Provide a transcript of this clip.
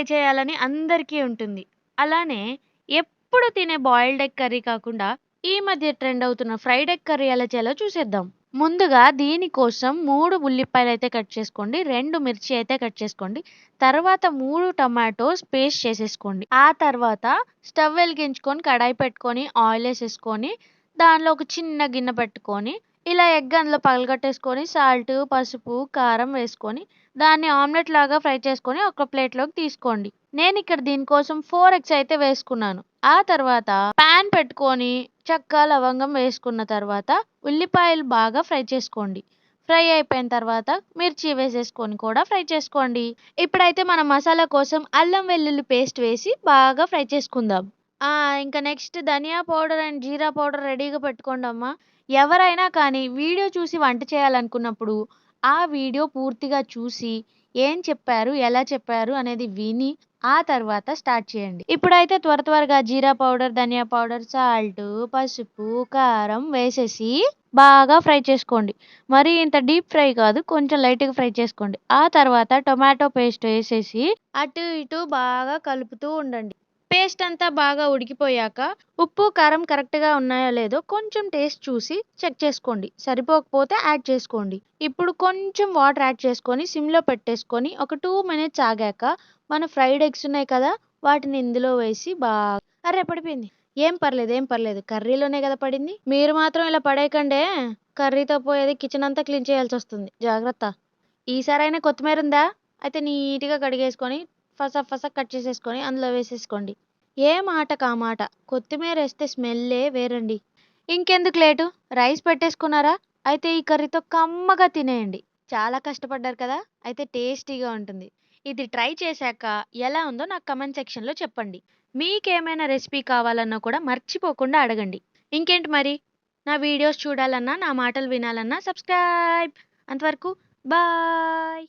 Try చేయాలని అందరికీ ఉంటుంది. అలానే ఎప్పుడు తినే బాయిల్డ్ ఎగ్ కర్రీ కాకుండా ఈ మధ్య ట్రెండ్ అవుతున్న ఫ్రైడ్ ఎగ్ కర్రీ ఎలా చేయాలో చూసేద్దాం. ముందుగా దీనికోసం 3 ఉల్లిపాయలైతే కట్ చేసుకోండి. 2 మిర్చి అయితే కట్ చేసుకోండి. తర్వాత 3 టమాటోస్ పేస్ట్ చేసేసుకోండి. ఆ తర్వాత స్టవ్ వెలిగించుకొని కడాయి పెట్టుకొని ఆయిలేసేసుకొని దానిలో ఒక చిన్న గిన్నె పెట్టుకొని ఇలా ఎగ్ అందులో పగలగొట్టేసుకొని సాల్ట్, పసుపు, కారం వేసుకొని దాన్ని ఆమ్లెట్ లాగా ఫ్రై చేసుకొని ఒక ప్లేట్‌లోకి తీసుకోండి. నేనిక్కడ దీనికోసం 4 ఎగ్స్ అయితే వేసుకున్నాను. ఆ తర్వాత పాన్ పెట్టుకొని చెక్క, లవంగం వేసుకున్న తర్వాత ఉల్లిపాయలు బాగా ఫ్రై చేసుకోండి. ఫ్రై అయిపోయిన తర్వాత మిర్చి వేసేసుకొని కూడా ఫ్రై చేసుకోండి. ఇప్పుడైతే మనం మసాలా కోసం అల్లం వెల్లుల్లి పేస్ట్ వేసి బాగా ఫ్రై చేసుకుందాం. ఇంకా నెక్స్ట్ ధనియా పౌడర్ అండ్ జీరా పౌడర్ రెడీగా పెట్టుకోండమ్మా. ఎవరైనా కానీ వీడియో చూసి వంట చేయాలనుకున్నప్పుడు ఆ వీడియో పూర్తిగా చూసి ఏం చెప్పారు, ఎలా చెప్పారు అనేది విని ఆ తర్వాత స్టార్ట్ చేయండి. ఇప్పుడైతే త్వరగా జీరా పౌడర్, ధనియా పౌడర్, సాల్ట్, పసుపు, కారం వేసేసి బాగా ఫ్రై చేసుకోండి. మరీ ఇంత డీప్ ఫ్రై కాదు, కొంచెం లైట్‌గా ఫ్రై చేసుకోండి. ఆ తర్వాత టొమాటో పేస్ట్ వేసేసి అటు ఇటు బాగా కలుపుతూ ఉండండి. పేస్ట్ అంతా బాగా ఉడికిపోయాక ఉప్పు, కారం కరెక్ట్‌గా ఉన్నాయో లేదో కొంచెం టేస్ట్ చూసి చెక్ చేసుకోండి. సరిపోకపోతే యాడ్ చేసుకోండి. ఇప్పుడు కొంచెం వాటర్ యాడ్ చేసుకొని సిమ్‌లో పెట్టేసుకొని ఒక 2 మినిట్స్ ఆగాక మన ఫ్రైడ్ ఎగ్స్ ఉన్నాయి కదా! వాటిని ఇందులో వేసి అర్రె! పడిపోయింది. ఏం పర్లేదు. కర్రీలోనే కదా పడింది. మీరు మాత్రం ఇలా పడేయకండే. కర్రీతో పోయేది కిచెన్ అంతా క్లీన్ చేయాల్సొస్తుంది. జాగ్రత్త. ఈసారైనా కొత్తిమీర ఉందా? అయితే నీట్‌గా కడిగేసుకొని ఫసా కట్ చేసేసుకొని అందులో వేసేసుకోండి. ఏ మాటకి ఆ మాట. కొత్తిమీరేస్తే స్మెల్లే వేరండి. ఇంకెందుకు లేటు? రైస్ పెట్టేసుకున్నారా? అయితే ఈ కర్రీతో కమ్మగా తినేయండి. చాలా కష్టపడ్డారు కదా! అయితే టేస్టీగా ఉంటుంది. ఇది ట్రై చేశాక ఎలా ఉందో నాకు కామెంట్ సెక్షన్‌లో చెప్పండి. మీకేమైనా రెసిపీ కావాలన్నా కూడా మర్చిపోకుండా అడగండి. ఇంకేంటి మరి? నా వీడియోస్ చూడాలన్నా, నా మాటలు వినాలన్నా సబ్స్క్రైబ్. అంతవరకు బాయ్.